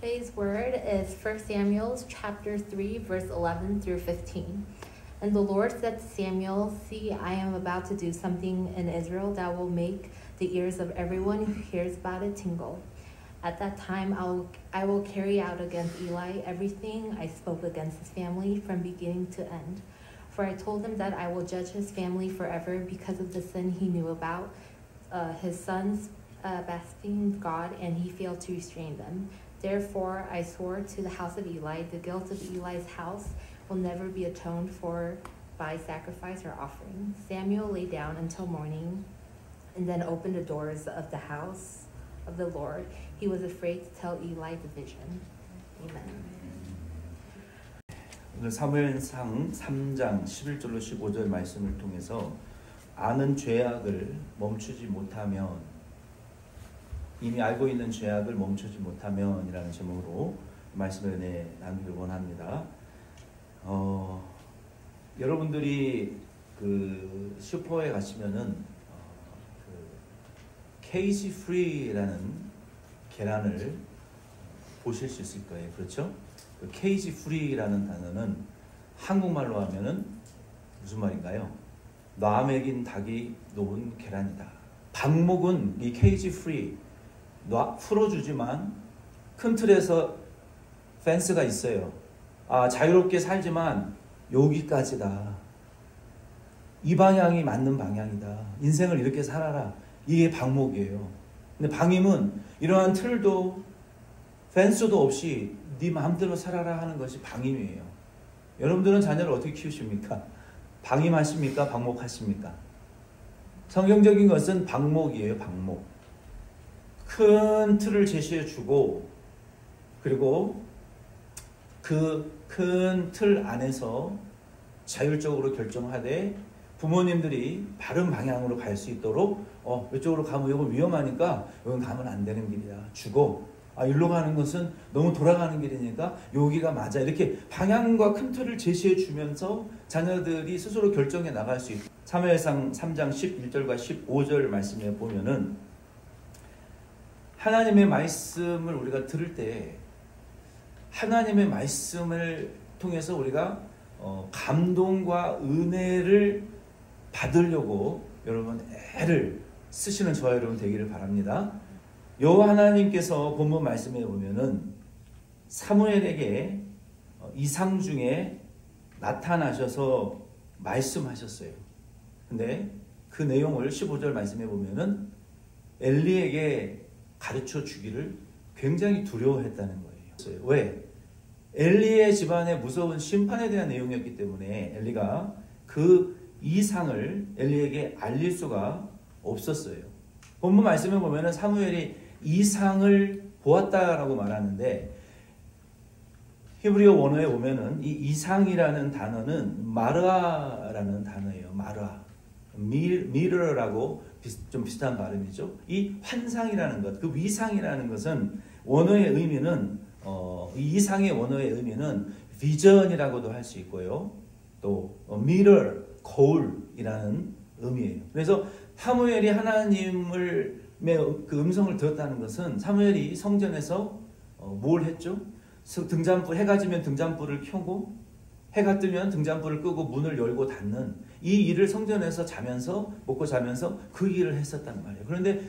Today's word is 1 Samuel chapter 3, verse 11 through 15. And the Lord said to Samuel, "See, I am about to do something in Israel that will make the ears of everyone who hears about it tingle. At that time, I will carry out against Eli everything I spoke against his family from beginning to end. For I told him that I will judge his family forever because of the sin he knew about, his sons blasphemed God, and he failed to restrain them. Therefore, I swore to the house of Eli, the guilt of Eli's house will never be atoned for by sacrifice or offering." Samuel lay down until morning and then opened the doors of the house of the Lord. He was afraid to tell Eli the vision. Amen. 오늘 사무엘상 3장 11절로 15절 말씀을 통해서 아는 죄악을 멈추지 못하면, 이미 알고 있는 죄악을 멈추지 못하면이라는 제목으로 말씀을 나누길 원합니다. 여러분들이 그 슈퍼에 가시면은 케이지 프리라는 계란을 보실 수 있을 거예요. 그렇죠? 그 케이지 프리라는 단어는 한국말로 하면은 무슨 말인가요? 놔 먹인 닭이 놓은 계란이다. 방목은 이 케이지 프리, 풀어주지만 큰 틀에서 펜스가 있어요. 자유롭게 살지만 여기까지다. 이 방향이 맞는 방향이다. 인생을 이렇게 살아라. 이게 방목이에요. 근데 방임은 이러한 틀도 펜스도 없이 네 마음대로 살아라 하는 것이 방임이에요. 여러분들은 자녀를 어떻게 키우십니까? 방임하십니까? 방목하십니까? 성경적인 것은 방목이에요. 방목. 큰 틀을 제시해 주고, 그리고 그 큰 틀 안에서 자율적으로 결정하되 부모님들이 바른 방향으로 갈 수 있도록 이쪽으로 가면 이거 위험하니까 여긴 가면 안 되는 길이야 주고, 일로 가는 것은 너무 돌아가는 길이니까 여기가 맞아, 이렇게 방향과 큰 틀을 제시해 주면서 자녀들이 스스로 결정해 나갈 수 있고, 사무엘상 3장 11절과 15절 말씀에 보면은 하나님의 말씀을 우리가 들을 때 하나님의 말씀을 통해서 우리가 감동과 은혜를 받으려고 여러분 애를 쓰시는 저와 여러분 되기를 바랍니다. 여호와 하나님께서 본문 말씀에 보면은 사무엘에게 이상 중에 나타나셔서 말씀하셨어요. 근데 그 내용을 15절 말씀에 보면은 엘리에게 가르쳐 주기를 굉장히 두려워했다는 거예요. 왜? 엘리의 집안에 무서운 심판에 대한 내용이었기 때문에 엘리가 그 이상을 엘리에게 알릴 수가 없었어요. 본문 말씀에 보면은 사무엘이 이상을 보았다라고 말하는데, 히브리어 원어에 보면은 이 이상이라는 단어는 마르아라는 단어예요. 마르아. 미르라고 좀 비슷한 발음이죠. 이 환상이라는 것, 그 위상이라는 것은 원어의 의미는 이 이상의 원어의 의미는 비전이라고도 할 수 있고요. 또 미러, 거울이라는 의미예요. 그래서 사무엘이 하나님의 그 음성을 들었다는 것은 사무엘이 성전에서 뭘 했죠? 등잔불, 해가 지면 등잔불을 켜고 해가 뜨면 등잔불을 끄고 문을 열고 닫는 이 일을 성전에서 자면서, 먹고 자면서 그 일을 했었단 말이에요. 그런데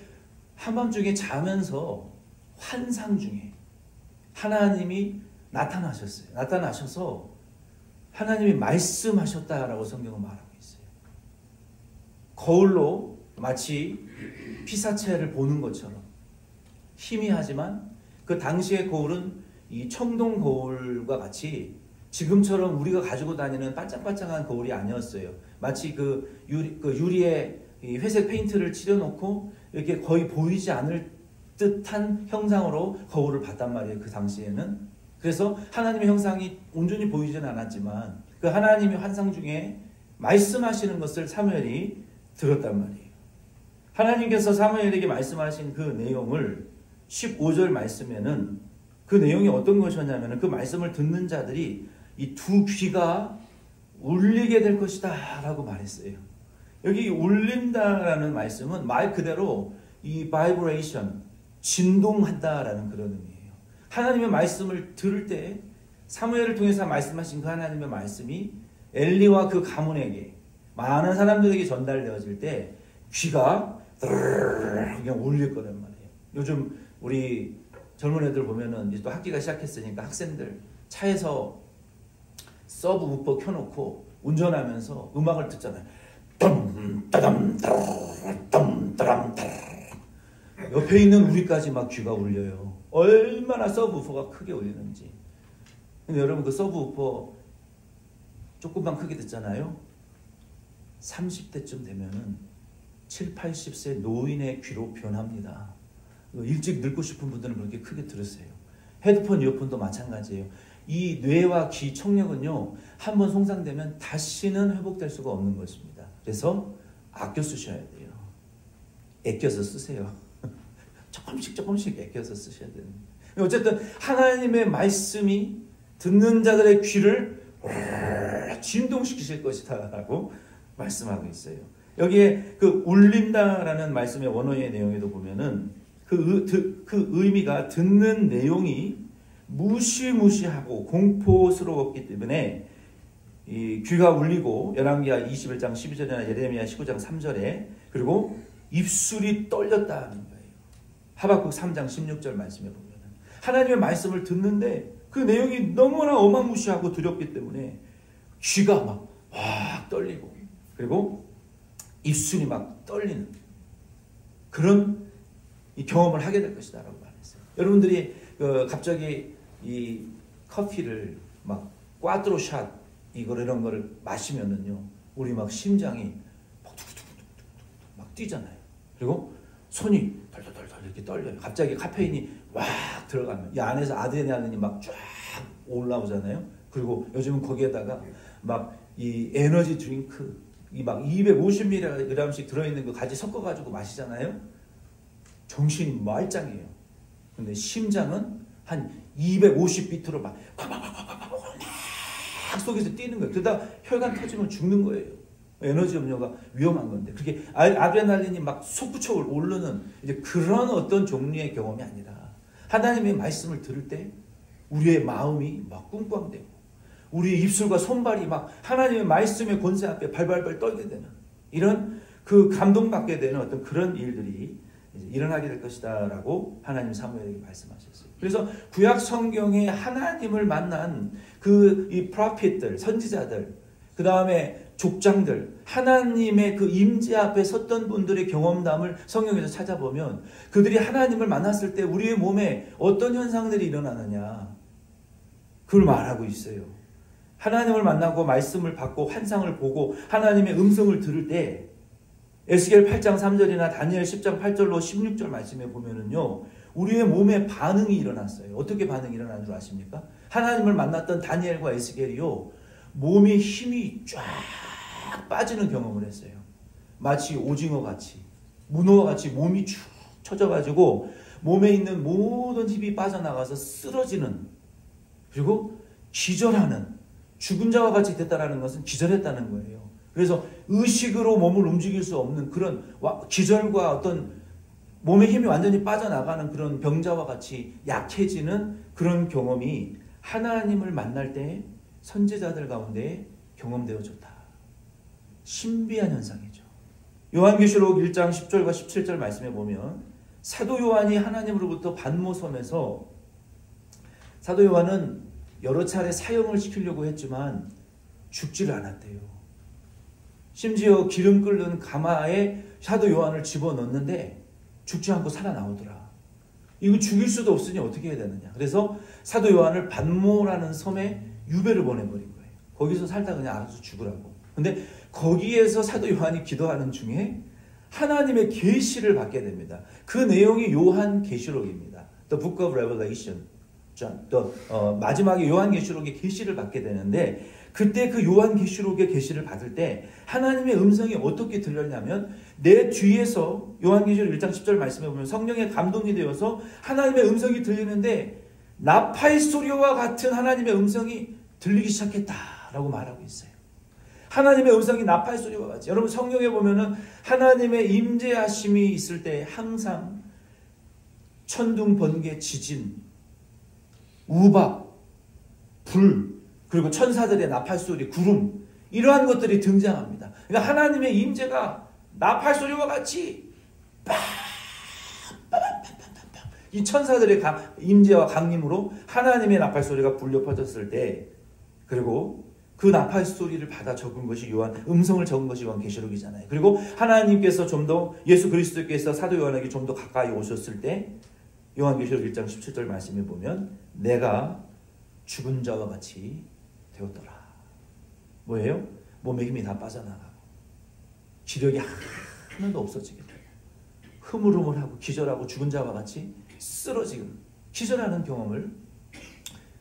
한밤중에 자면서 환상 중에 하나님이 나타나셨어요. 나타나셔서 하나님이 말씀하셨다라고 성경은 말하고 있어요. 거울로 마치 피사체를 보는 것처럼 희미하지만 그 당시의 거울은 이 청동 거울과 같이 지금처럼 우리가 가지고 다니는 반짝반짝한 거울이 아니었어요. 마치 그 유리에 회색 페인트를 칠해놓고 이렇게 거의 보이지 않을 듯한 형상으로 거울을 봤단 말이에요. 그 당시에는. 그래서 하나님의 형상이 온전히 보이지는 않았지만 그 하나님의 환상 중에 말씀하시는 것을 사무엘이 들었단 말이에요. 하나님께서 사무엘에게 말씀하신 그 내용을 15절 말씀에는 그 내용이 어떤 것이었냐면 그 말씀을 듣는 자들이 이 두 귀가 울리게 될 것이다 라고 말했어요. 여기 울린다라는 말씀은 말 그대로 이 바이브레이션, 진동한다라는 그런 의미예요. 하나님의 말씀을 들을 때 사무엘을 통해서 말씀하신 그 하나님의 말씀이 엘리와 그 가문에게 많은 사람들에게 전달되어질 때 귀가 그냥 울릴 거란 말이에요. 요즘 우리 젊은 애들 보면은 이제 또 학기가 시작했으니까 학생들 차에서 서브 우퍼 켜놓고 운전하면서 음악을 듣잖아요. 옆에 있는 우리까지 막 귀가 울려요. 얼마나 서브 우퍼가 크게 울리는지. 근데 여러분 그 서브 우퍼 조금만 크게 듣잖아요. 30대쯤 되면은 7, 80세 노인의 귀로 변합니다. 일찍 늙고 싶은 분들은 그렇게 크게 들으세요. 헤드폰, 이어폰도 마찬가지예요. 이 뇌와 귀 청력은요, 한번 손상되면 다시는 회복될 수가 없는 것입니다. 그래서 아껴 쓰셔야 돼요. 아껴서 쓰세요. 조금씩 아껴서 쓰셔야 됩니다. 어쨌든 하나님의 말씀이 듣는 자들의 귀를 진동시키실 것이다 라고 말씀하고 있어요. 여기에 그 울린다라는 말씀의 원어의 내용에도 보면은 그 의미가 듣는 내용이 무시무시하고 공포스러웠기 때문에 이 귀가 울리고 열왕기하 21장 12절이나 예레미야 19장 3절에 그리고 입술이 떨렸다는 거예요. 하박국 3장 16절 말씀에 보면 하나님의 말씀을 듣는데 그 내용이 너무나 어마무시하고 두렵기 때문에 귀가 막 확 떨리고 그리고 입술이 막 떨리는 그런 이 경험을 하게 될 것이다 라고 말했어요. 여러분들이 갑자기 이 커피를 막 꽈트로샷 이런 거를 마시면은요 우리 막 심장이 막 뛰잖아요. 그리고 손이 덜덜덜 이렇게 떨려요. 갑자기 카페인이 막 들어가면 이 안에서 아드레날린이 막 쫙 올라오잖아요. 그리고 요즘은 거기에다가 막 이 에너지 드링크 이 막 250mg씩 들어있는 거 같이 섞어가지고 마시잖아요. 정신이 말짱해요. 근데 심장은 한 250비트로 막 속에서 뛰는 거예요. 그러다 혈관 터지면 죽는 거예요. 에너지 음료가 위험한 건데 그렇게 아드레날린이 막 솟구쳐 오르는 이제 그런 어떤 종류의 경험이 아니라 하나님의 말씀을 들을 때 우리의 마음이 막 꿍꿍대고 우리의 입술과 손발이 막 하나님의 말씀의 권세 앞에 발발발 떨게 되는 이런 그 감동받게 되는 어떤 그런 일들이 이제 일어나게 될 것이다 라고 하나님 사무엘에게 말씀하셨어요. 그래서 구약 성경에 하나님을 만난 이 프로핏들, 선지자들, 그 다음에 족장들, 하나님의 그 임재 앞에 섰던 분들의 경험담을 성경에서 찾아보면 그들이 하나님을 만났을 때 우리의 몸에 어떤 현상들이 일어나느냐 그걸 말하고 있어요. 하나님을 만나고 말씀을 받고 환상을 보고 하나님의 음성을 들을 때 에스겔 8장 3절이나 다니엘 10장 8절로 16절 말씀에 보면은요 우리의 몸에 반응이 일어났어요. 어떻게 반응이 일어나는 줄 아십니까? 하나님을 만났던 다니엘과 에스겔이요 몸에 힘이 쫙 빠지는 경험을 했어요. 마치 오징어 같이 문어와 같이 몸이 축 처져가지고 몸에 있는 모든 힘이 빠져나가서 쓰러지는 그리고 기절하는 죽은 자와 같이 됐다라는 것은 기절했다는 거예요. 그래서 의식으로 몸을 움직일 수 없는 그런 기절과 어떤 몸의 힘이 완전히 빠져나가는 그런 병자와 같이 약해지는 그런 경험이 하나님을 만날 때 선지자들 가운데 경험되어졌다. 신비한 현상이죠. 요한계시록 1장 10절과 17절 말씀에 보면 사도 요한이 하나님으로부터 반모섬에서 사도 요한은 여러 차례 사형을 시키려고 했지만 죽지를 않았대요. 심지어 기름 끓는 가마에 사도 요한을 집어넣는데 죽지 않고 살아나오더라. 이거 죽일 수도 없으니 어떻게 해야 되느냐. 그래서 사도 요한을 반모라는 섬에 유배를 보내버린 거예요. 거기서 살다 그냥 알아서 죽으라고. 근데 거기에서 사도 요한이 기도하는 중에 하나님의 계시를 받게 됩니다. 그 내용이 요한계시록입니다. The Book of Revelation. 마지막에 요한계시록의 계시를 받게 되는데 그때 그 요한계시록의 계시를 받을 때 하나님의 음성이 어떻게 들렸냐면 내 뒤에서 요한계시록 1장 10절 말씀해 보면 성령의 감동이 되어서 하나님의 음성이 들리는데 나팔 소리와 같은 하나님의 음성이 들리기 시작했다라고 말하고 있어요. 하나님의 음성이 나팔 소리와 같이. 여러분 성경에 보면은 하나님의 임재하심이 있을 때 항상 천둥 번개 지진 우박, 불, 그리고 천사들의 나팔소리, 구름 이러한 것들이 등장합니다. 그러니까 하나님의 임재가 나팔소리와 같이 이 천사들의 임재와 강림으로 하나님의 나팔소리가 불려 퍼졌을 때, 그리고 그 나팔소리를 받아 적은 것이 음성을 적은 것이 요한계시록이잖아요. 그리고 하나님께서 좀 더 예수 그리스도께서 사도 요한에게 좀 더 가까이 오셨을 때 요한계시록 1장 17절 말씀에 보면 내가 죽은 자와 같이 되었더라. 뭐예요? 몸의 힘이 다 빠져나가고 기력이 하나도 없어지게 돼요. 흐물흐물하고 기절하고 죽은 자와 같이 쓰러지고 기절하는 경험을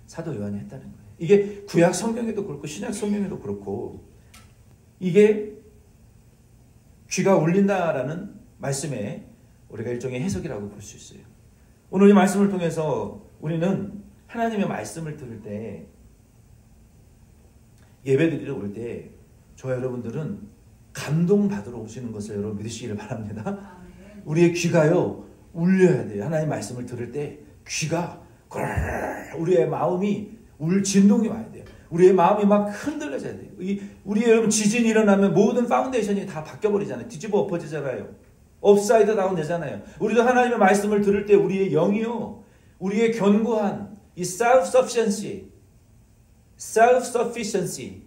사도 요한이 했다는 거예요. 이게 구약 성경에도 그렇고 신약 성경에도 그렇고, 이게 귀가 울린다라는 말씀에 우리가 일종의 해석이라고 볼 수 있어요. 오늘 이 말씀을 통해서 우리는 하나님의 말씀을 들을 때, 예배드리러 올 때 저와 여러분들은 감동받으러 오시는 것을 여러분 믿으시기를 바랍니다. 우리의 귀가요 울려야 돼요. 하나님의 말씀을 들을 때 귀가 우리의 마음이 진동이 와야 돼요. 우리의 마음이 막 흔들려져야 돼요. 우리의 여러분 지진이 일어나면 모든 파운데이션이 다 바뀌어버리잖아요. 뒤집어 엎어지잖아요. 업사이드 다운 되잖아요. 우리도 하나님의 말씀을 들을 때 우리의 영이요, 우리의 견고한 이 self-sufficiency,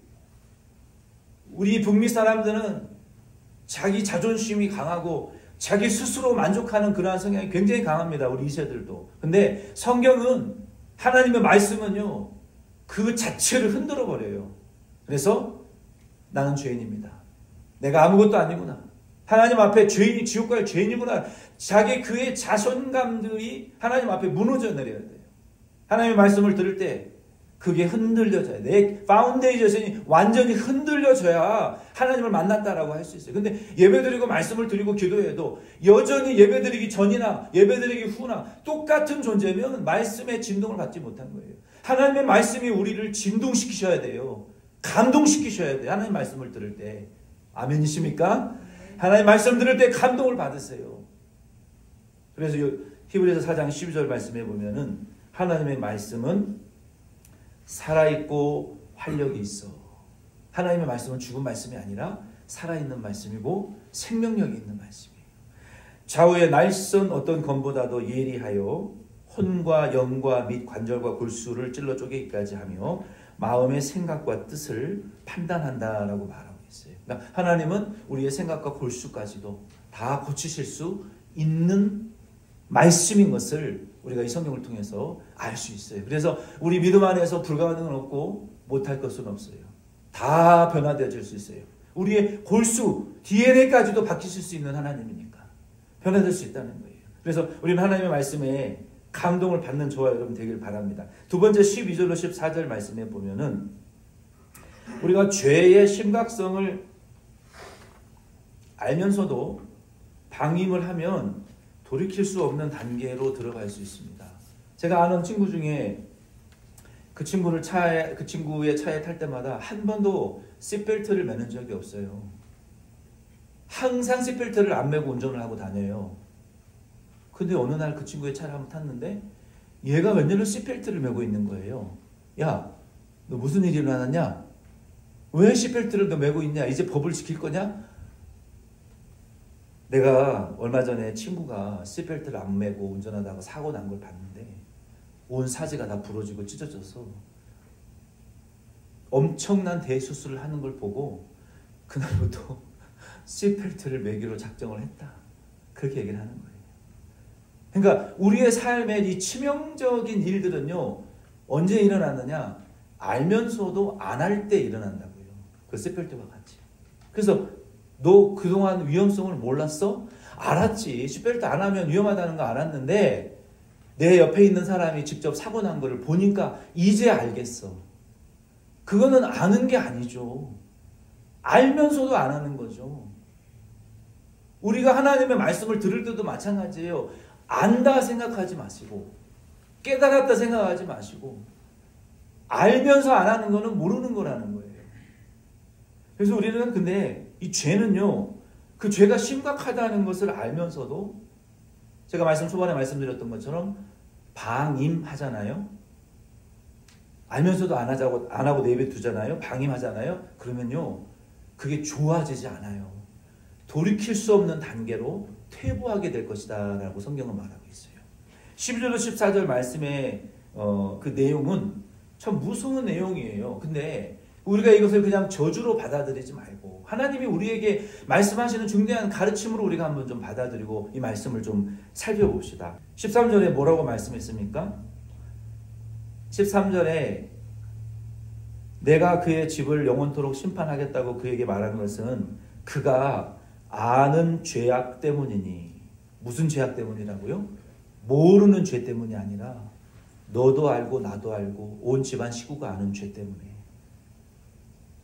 우리 북미 사람들은 자기 자존심이 강하고 자기 스스로 만족하는 그러한 성향이 굉장히 강합니다. 우리 2세들도. 근데 성경은, 하나님의 말씀은요 그 자체를 흔들어 버려요. 그래서 나는 죄인입니다. 내가 아무것도 아니구나. 하나님 앞에 죄인이, 지옥 갈 죄인이구나. 그의 자존감들이 하나님 앞에 무너져 내려야 돼요. 하나님의 말씀을 들을 때 그게 흔들려져야 돼. 내 파운데이션이 완전히 흔들려져야 하나님을 만났다라고 할 수 있어요. 근데 예배드리고 말씀을 드리고 기도해도 여전히 예배드리기 전이나 예배드리기 후나 똑같은 존재면 말씀의 진동을 받지 못한 거예요. 하나님의 말씀이 우리를 진동시키셔야 돼요. 감동시키셔야 돼요. 하나님 말씀을 들을 때. 아멘이십니까? 하나님 말씀 들을 때 감동을 받으세요. 그래서 히브리서 4장 12절 말씀에 보면은 하나님의 말씀은 살아있고 활력이 있어. 하나님의 말씀은 죽은 말씀이 아니라 살아있는 말씀이고 생명력이 있는 말씀이에요. 좌우의 날선 어떤 검보다도 예리하여 혼과 영과 및 관절과 골수를 찔러 쪼개기까지 하며 마음의 생각과 뜻을 판단한다라고 말하고 있어요. 그러니까 하나님은 우리의 생각과 골수까지도 다 고치실 수 있는 말씀인 것을 우리가 이 성경을 통해서 알 수 있어요. 그래서 우리 믿음 안에서 불가능은 없고 못할 것은 없어요. 다 변화되어질 수 있어요. 우리의 골수, DNA까지도 바뀌실 수 있는 하나님이니까 변화될 수 있다는 거예요. 그래서 우리는 하나님의 말씀에 감동을 받는 저와 여러분 되길 바랍니다. 두 번째 12절로 14절 말씀에 보면은 우리가 죄의 심각성을 알면서도 방임을 하면 돌이킬 수 없는 단계로 들어갈 수 있습니다. 제가 아는 친구 중에 그 친구의 차에 탈 때마다 한 번도 시트벨트를 매는 적이 없어요. 항상 시트벨트를 안 매고 운전을 하고 다녀요. 근데 어느 날 그 친구의 차를 한번 탔는데 얘가 웬일로 시트벨트를 매고 있는 거예요. 야, 너 무슨 일이 일어났냐? 왜 시트벨트를 너 매고 있냐? 이제 법을 지킬 거냐? 내가 얼마 전에 친구가 시트벨트를 안 매고 운전하다가 사고 난 걸 봤는데 온 사지가 다 부러지고 찢어져서 엄청난 대수술을 하는 걸 보고 그날부터 시트벨트를 매기로 작정을 했다. 그렇게 얘기를 하는 거예요. 그러니까 우리의 삶의 이 치명적인 일들은요, 언제 일어나느냐? 알면서도 안 할 때 일어난다고요. 그 시트벨트와 같이. 그래서 너 그동안 위험성을 몰랐어? 알았지. 시트벨트 안 하면 위험하다는 거 알았는데 내 옆에 있는 사람이 직접 사고 난 거를 보니까 이제 알겠어. 그거는 아는 게 아니죠. 알면서도 안 하는 거죠. 우리가 하나님의 말씀을 들을 때도 마찬가지예요. 안다 생각하지 마시고 깨달았다 생각하지 마시고 알면서 안 하는 거는 모르는 거라는 거예요. 그래서 우리는 근데 이 죄는요, 그 죄가 심각하다는 것을 알면서도 제가 초반에 말씀드렸던 것처럼 방임하잖아요. 알면서도 안 하고 내버려두잖아요. 방임하잖아요. 그러면요, 그게 좋아지지 않아요. 돌이킬 수 없는 단계로 퇴보하게 될 것이다 라고 성경은 말하고 있어요. 12절로 14절 말씀의 그 내용은 참 무서운 내용이에요. 근데 우리가 이것을 그냥 저주로 받아들이지 말고 하나님이 우리에게 말씀하시는 중대한 가르침으로 우리가 한번 좀 받아들이고 이 말씀을 좀 살펴봅시다. 13절에 뭐라고 말씀했습니까? 13절에 내가 그의 집을 영원토록 심판하겠다고 그에게 말하는 것은 그가 아는 죄악 때문이니. 무슨 죄악 때문이라고요? 모르는 죄 때문이 아니라 너도 알고 나도 알고 온 집안 식구가 아는 죄 때문에.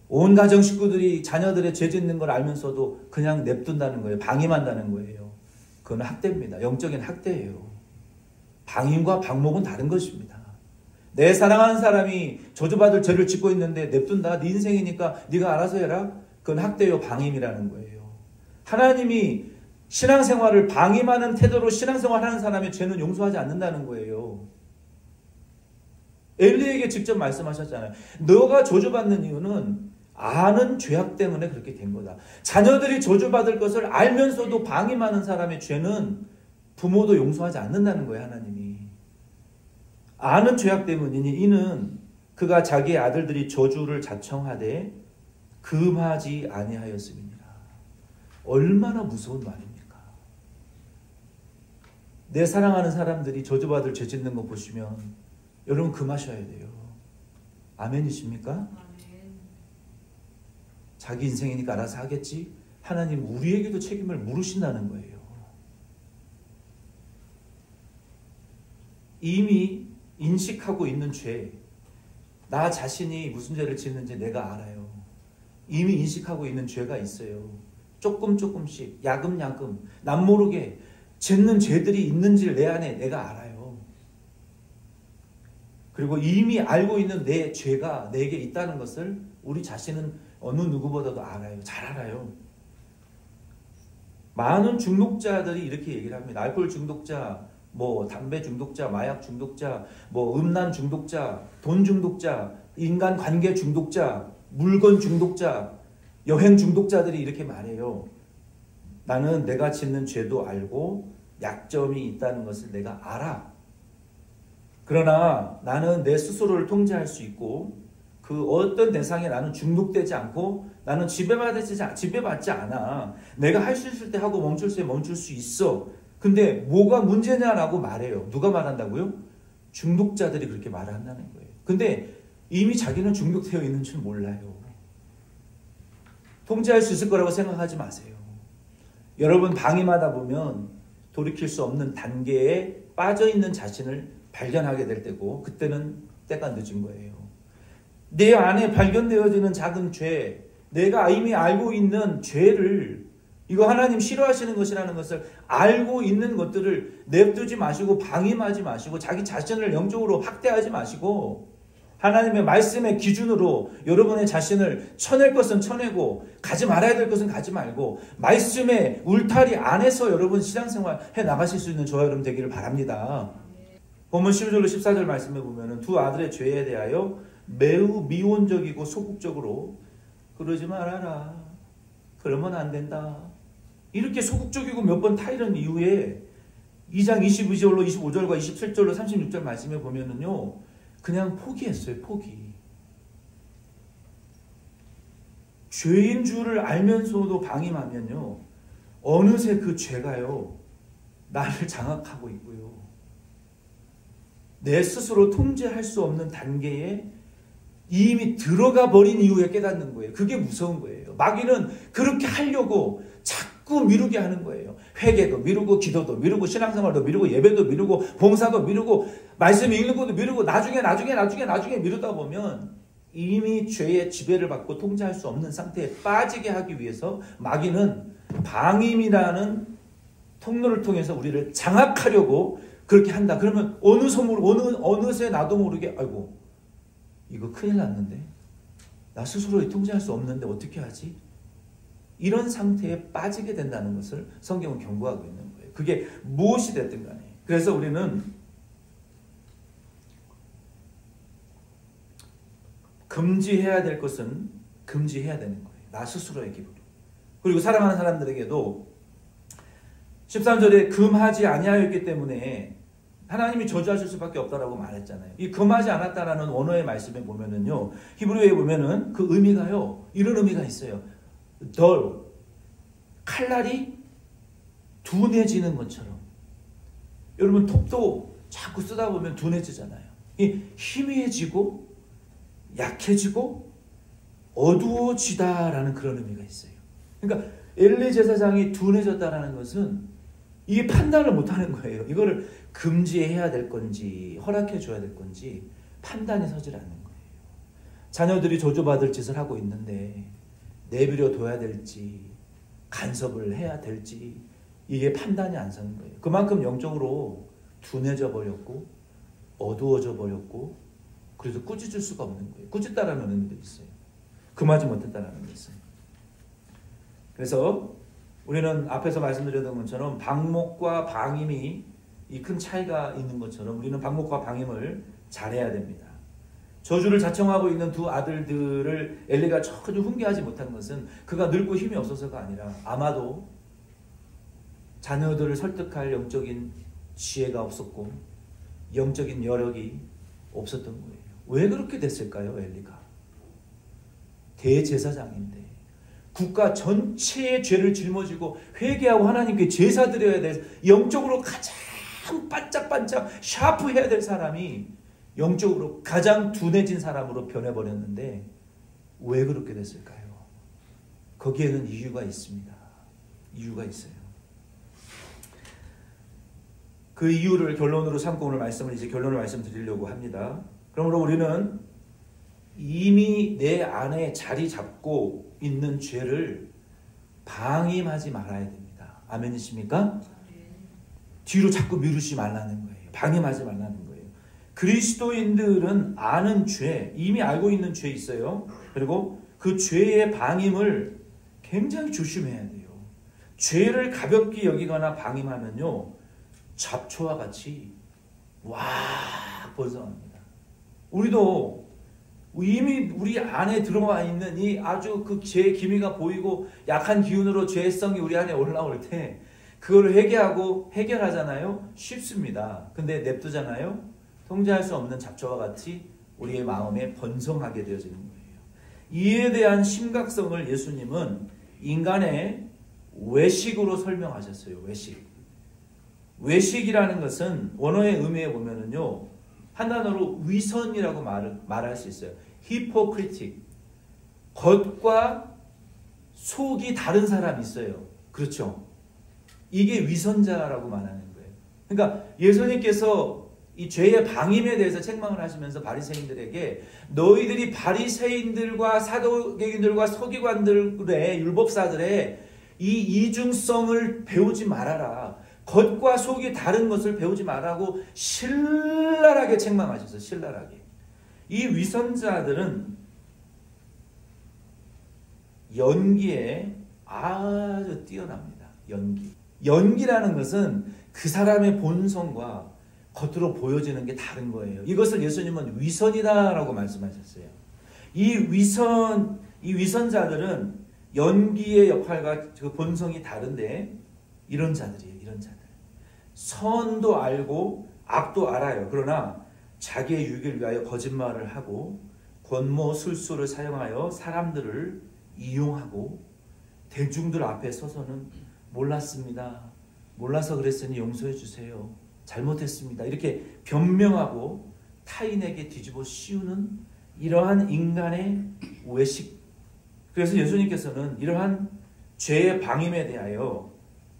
온 가정 식구들이 자녀들의 죄 짓는 걸 알면서도 그냥 냅둔다는 거예요. 방임한다는 거예요. 그건 학대입니다. 영적인 학대예요. 방임과 방목은 다른 것입니다. 내 사랑하는 사람이 저주받을 죄를 짓고 있는데 냅둔다. 네 인생이니까 네가 알아서 해라. 그건 학대요, 방임이라는 거예요. 하나님이 신앙생활을 방임하는 태도로 신앙생활하는 사람의 죄는 용서하지 않는다는 거예요. 엘리에게 직접 말씀하셨잖아요. 너가 저주받는 이유는 아는 죄악 때문에 그렇게 된 거다. 자녀들이 저주받을 것을 알면서도 방임하는 사람의 죄는 부모도 용서하지 않는다는 거예요. 하나님이. 아는 죄악 때문이니 이는 그가 자기의 아들들이 저주를 자청하되 금하지 아니하였음이니라. 얼마나 무서운 말입니까? 내 사랑하는 사람들이 저주받을 죄 짓는 거 보시면 여러분 금하셔야 돼요. 아멘이십니까? 아멘. 자기 인생이니까 알아서 하겠지? 하나님 우리에게도 책임을 물으신다는 거예요. 이미 인식하고 있는 죄, 나 자신이 무슨 죄를 짓는지 내가 알아요. 이미 인식하고 있는 죄가 있어요. 조금씩 야금야금 남모르게 짓는 죄들이 있는지를 내 안에 내가 알아요. 그리고 이미 알고 있는 내 죄가 내게 있다는 것을 우리 자신은 어느 누구보다도 알아요. 잘 알아요. 많은 중독자들이 이렇게 얘기를 합니다. 알코올 중독자, 담배 중독자, 마약 중독자, 음란 중독자, 돈 중독자, 인간관계 중독자, 물건 중독자, 여행 중독자들이 이렇게 말해요. 나는 내가 짓는 죄도 알고 약점이 있다는 것을 내가 알아. 그러나 나는 내 스스로를 통제할 수 있고 그 어떤 대상에 나는 중독되지 않고 나는 지배받지 않아. 내가 할 수 있을 때 하고 멈출 때 멈출 수 있어. 근데 뭐가 문제냐라고 말해요. 누가 말한다고요? 중독자들이 그렇게 말한다는 거예요. 근데 이미 자기는 중독되어 있는 줄 몰라요. 통제할 수 있을 거라고 생각하지 마세요. 여러분 방임하다 보면 돌이킬 수 없는 단계에 빠져있는 자신을 발견하게 될 때고 그때는 때가 늦은 거예요. 내 안에 발견되어지는 작은 죄, 내가 이미 알고 있는 죄를 이거 하나님 싫어하시는 것이라는 것을 알고 있는 것들을 냅두지 마시고 방임하지 마시고 자기 자신을 영적으로 학대하지 마시고 하나님의 말씀의 기준으로 여러분의 자신을 쳐낼 것은 쳐내고 가지 말아야 될 것은 가지 말고 말씀의 울타리 안에서 여러분 신앙생활 해 나가실 수 있는 저와 여러분 되기를 바랍니다. 본문 12절로 14절 말씀에 보면 두 아들의 죄에 대하여 매우 미온적이고 소극적으로 그러지 말아라. 그러면 안 된다. 이렇게 소극적이고 몇 번 타이른 이후에 2장 22절로 25절과 27절로 36절 말씀에 보면은요. 그냥 포기했어요. 포기. 죄인 줄을 알면서도 방임하면요. 어느새 그 죄가요. 나를 장악하고 있고요. 내 스스로 통제할 수 없는 단계에 이미 들어가 버린 이후에 깨닫는 거예요. 그게 무서운 거예요. 마귀는 그렇게 하려고 자꾸 미루게 하는 거예요. 회개도 미루고 기도도 미루고 신앙생활도 미루고 예배도 미루고 봉사도 미루고 말씀 읽는 것도 미루고 나중에 미루다 보면 이미 죄의 지배를 받고 통제할 수 없는 상태에 빠지게 하기 위해서 마귀는 방임이라는 통로를 통해서 우리를 장악하려고 그렇게 한다. 그러면 어느새 나도 모르게 아이고 이거 큰일 났는데 나 스스로 통제할 수 없는데 어떻게 하지? 이런 상태에 빠지게 된다는 것을 성경은 경고하고 있는 거예요. 그게 무엇이 됐든 간에. 그래서 우리는 금지해야 될 것은 금지해야 되는 거예요. 나 스스로의 기분. 그리고 사랑하는 사람들에게도 13절에 금하지 아니하였기 때문에 하나님이 저주하실 수밖에 없다라고 말했잖아요. 이 금하지 않았다라는 원어의 말씀에 보면은요, 히브리어에 보면은 그 의미가요, 이런 의미가 있어요. 덜, 칼날이 둔해지는 것처럼. 여러분 톱도 자꾸 쓰다 보면 둔해지잖아요. 이 희미해지고 약해지고 어두워지다라는 그런 의미가 있어요. 그러니까 엘리 제사장이 둔해졌다라는 것은 이게 판단을 못하는 거예요. 이거를 금지해야 될 건지 허락해 줘야 될 건지 판단이 서질 않는 거예요. 자녀들이 저주받을 짓을 하고 있는데 내버려 둬야 될지 간섭을 해야 될지 이게 판단이 안 서는 거예요. 그만큼 영적으로 둔해져 버렸고 어두워져 버렸고 그래서 꾸짖을 수가 없는 거예요. 꾸짖다라는 의미도 있어요. 금하지 못했다라는 게 있어요. 그래서 우리는 앞에서 말씀드렸던 것처럼 방목과 방임이 이 큰 차이가 있는 것처럼 우리는 방목과 방임을 잘해야 됩니다. 저주를 자청하고 있는 두 아들들을 엘리가 전혀 훈계하지 못한 것은 그가 늙고 힘이 없어서가 아니라 아마도 자녀들을 설득할 영적인 지혜가 없었고 영적인 여력이 없었던 거예요. 왜 그렇게 됐을까요? 엘리가 대제사장인데 국가 전체의 죄를 짊어지고 회개하고 하나님께 제사 드려야 될 영적으로 가장 반짝반짝 샤프해야 될 사람이 영적으로 가장 둔해진 사람으로 변해버렸는데 왜 그렇게 됐을까요? 거기에는 이유가 있습니다. 이유가 있어요. 그 이유를 결론으로 삼고 오늘 결론을 말씀드리려고 합니다. 그러므로 우리는 이미 내 안에 자리 잡고 있는 죄를 방임하지 말아야 됩니다. 아멘이십니까? 뒤로 자꾸 미루지 말라는 거예요. 방임하지 말라는 거예요. 그리스도인들은 아는 죄, 이미 알고 있는 죄 있어요. 그리고 그 죄의 방임을 굉장히 조심해야 돼요. 죄를 가볍게 여기거나 방임하면요, 잡초와 같이 와 번성합니다. 우리도 이미 우리 안에 들어와 있는 이 아주 그 죄의 기미가 보이고 약한 기운으로 죄성이 우리 안에 올라올 때 그걸 회개하고 해결하잖아요. 쉽습니다. 근데 냅두잖아요. 통제할 수 없는 잡초와 같이 우리의 마음에 번성하게 되어지는 거예요. 이에 대한 심각성을 예수님은 인간의 외식으로 설명하셨어요. 외식이라는 것은 원어의 의미에 보면은요, 한 단어로 위선이라고 말할 수 있어요. 히포크리틱. 겉과 속이 다른 사람이 있어요. 그렇죠? 이게 위선자라고 말하는 거예요. 그러니까 예수님께서 이 죄의 방임에 대해서 책망을 하시면서 바리새인들에게 너희들이 바리새인들과 사도계인들과 서기관들의 율법사들의 이 이중성을 배우지 말아라. 겉과 속이 다른 것을 배우지 말라고 신랄하게 책망하셨어요. 신랄하게. 이 위선자들은 연기에 아주 뛰어납니다. 연기라는 것은 그 사람의 본성과 겉으로 보여지는 게 다른 거예요. 이것을 예수님은 위선이다라고 말씀하셨어요. 이 위선자들은 연기의 역할과 그 본성이 다른데 이런 자들이에요. 이런 자들. 선도 알고 악도 알아요. 그러나 자기의 유익을 위하여 거짓말을 하고 권모술수를 사용하여 사람들을 이용하고 대중들 앞에 서서는 몰랐습니다. 몰라서 그랬으니 용서해 주세요. 잘못했습니다. 이렇게 변명하고 타인에게 뒤집어 씌우는 이러한 인간의 외식. 그래서 예수님께서는 이러한 죄의 방임에 대하여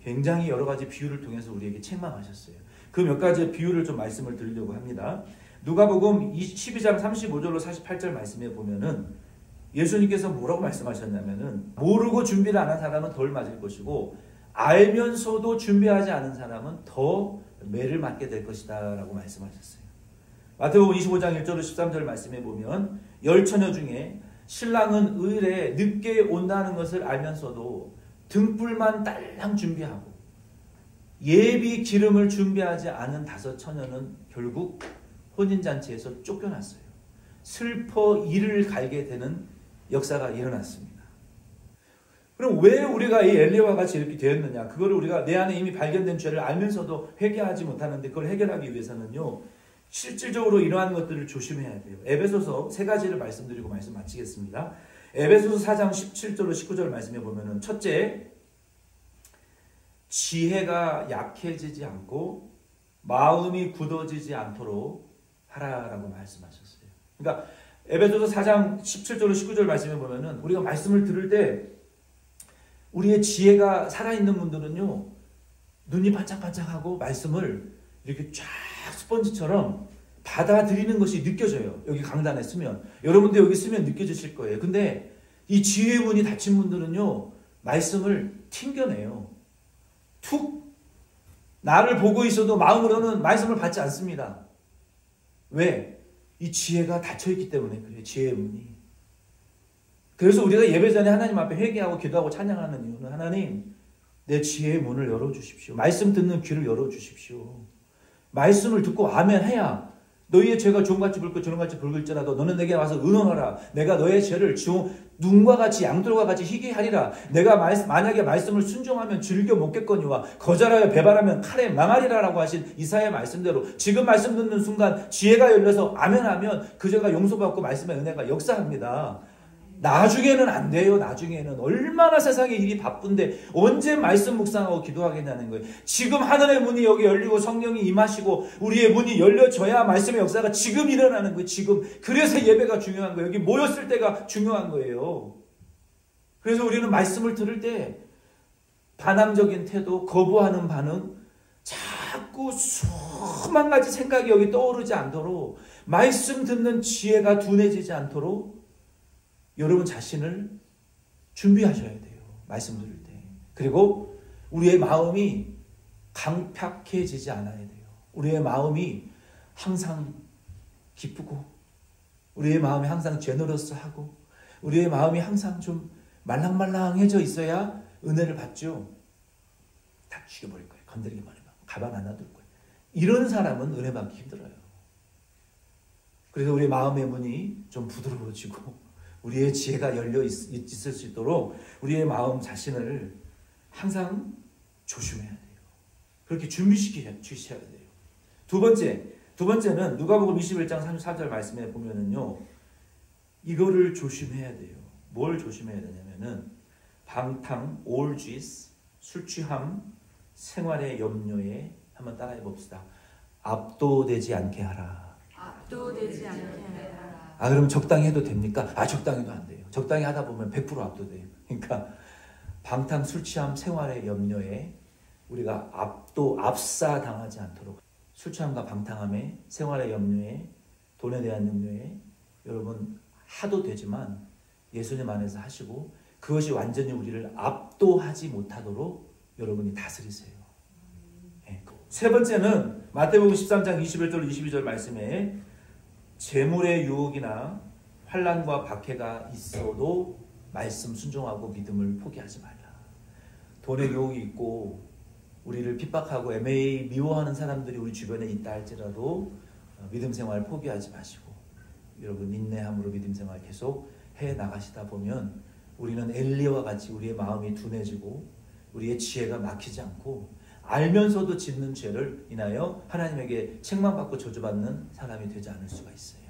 굉장히 여러 가지 비유를 통해서 우리에게 책망하셨어요. 그 몇 가지의 비유를 좀 말씀을 드리려고 합니다. 누가복음 12장 35절로 48절 말씀에 보면은 예수님께서 뭐라고 말씀하셨냐면은 모르고 준비를 안 한 사람은 덜 맞을 것이고 알면서도 준비하지 않은 사람은 더 매를 맞게 될 것이다 라고 말씀하셨어요. 마태복음 25장 1절로 13절 말씀에 보면 열 처녀 중에 신랑은 을에 늦게 온다는 것을 알면서도 등불만 딸랑 준비하고 예비 기름을 준비하지 않은 5 처녀는 결국 혼인잔치에서 쫓겨났어요. 슬퍼 이를 갈게 되는 역사가 일어났습니다. 그럼 왜 우리가 이 엘리야와 같이 이렇게 되었느냐? 그거를 우리가 내 안에 이미 발견된 죄를 알면서도 회개하지 못하는데 그걸 해결하기 위해서는요. 실질적으로 이러한 것들을 조심해야 돼요. 에베소서 3가지를 말씀드리고 말씀 마치겠습니다. 에베소서 4장 17절로 19절 말씀해 보면은 첫째, 지혜가 약해지지 않고 마음이 굳어지지 않도록 하라라고 말씀하셨어요. 그러니까 에베소서 4장 17절로 19절 말씀해 보면은 우리가 말씀을 들을 때 우리의 지혜가 살아있는 분들은요, 눈이 반짝반짝하고 말씀을 이렇게 쫙 스펀지처럼 받아들이는 것이 느껴져요. 여기 강단에 쓰면. 여러분도 여기 쓰면 느껴지실 거예요. 근데 이 지혜의 문이 닫힌 분들은요, 말씀을 튕겨내요. 툭! 나를 보고 있어도 마음으로는 말씀을 받지 않습니다. 왜? 이 지혜가 닫혀있기 때문에 그래요. 지혜의 문이. 그래서 우리가 예배 전에 하나님 앞에 회개하고 기도하고 찬양하는 이유는 하나님, 내 지혜의 문을 열어주십시오. 말씀 듣는 귀를 열어주십시오. 말씀을 듣고 아멘 해야 너희의 죄가 주홍같이 붉고 주홍같이 붉을지라도 너는 내게 와서 의논하라. 내가 너의 죄를 눈과 같이 양털과 같이 희게 하리라. 내가 만약에 말씀을 순종하면 즐겨 먹겠거니와 거절하여 배반하면 칼에 망하리라 라고 하신 이사야의 말씀대로 지금 말씀 듣는 순간 지혜가 열려서 아멘하면 그 죄가 용서받고 말씀의 은혜가 역사합니다. 나중에는 안 돼요. 나중에는 얼마나 세상에 일이 바쁜데 언제 말씀 묵상하고 기도하겠냐는 거예요. 지금 하늘의 문이 여기 열리고 성령이 임하시고 우리의 문이 열려져야 말씀의 역사가 지금 일어나는 거예요. 지금. 그래서 예배가 중요한 거예요. 여기 모였을 때가 중요한 거예요. 그래서 우리는 말씀을 들을 때 반항적인 태도, 거부하는 반응, 자꾸 수만 가지 생각이 여기 떠오르지 않도록 말씀 듣는 지혜가 둔해지지 않도록 여러분 자신을 준비하셔야 돼요. 말씀 들을 때. 그리고 우리의 마음이 강팍해지지 않아야 돼요. 우리의 마음이 항상 기쁘고 우리의 마음이 항상 제너러스하고 우리의 마음이 항상 좀 말랑말랑해져 있어야 은혜를 받죠. 다 죽여버릴 거예요. 건드리기만 해봐. 가방 안 놔둘 거예요. 이런 사람은 은혜 받기 힘들어요. 그래서 우리 마음의 문이 좀 부드러워지고 우리의 지혜가 열려 있을 수 있도록 우리의 마음 자신을 항상 조심해야 돼요. 그렇게 준비시켜야 돼요. 두 번째는 누가복음 21장 33절 말씀에 보면은요, 이거를 조심해야 돼요. 뭘 조심해야 되냐면은 방탕, orgies, 술 취함, 생활의 염려에 한번 따라해 봅시다. 압도되지 않게 하라. 압도되지 않게 하라. 그럼 적당히 해도 됩니까? 적당히 해도 안 돼요. 적당히 하다 보면 100% 압도돼요. 그러니까 방탕, 술 취함, 생활의 염려에 우리가 압사당하지 않도록 술 취함과 방탕함에 생활의 염려에 돈에 대한 염려에 여러분 하도 되지만 예수님 안에서 하시고 그것이 완전히 우리를 압도하지 못하도록 여러분이 다스리세요. 네. 세 번째는 마태복음 13장 21절 22절 말씀에 재물의 유혹이나 환난과 박해가 있어도 말씀 순종하고 믿음을 포기하지 말라. 돈의 유혹이 있고 우리를 핍박하고 애매히 미워하는 사람들이 우리 주변에 있다 할지라도 믿음 생활 포기하지 마시고 여러분 인내함으로 믿음 생활 계속 해 나가시다 보면 우리는 엘리야와 같이 우리의 마음이 둔해지고 우리의 지혜가 막히지 않고 알면서도 짓는 죄를 인하여 하나님에게 책망받고 저주받는 사람이 되지 않을 수가 있어요.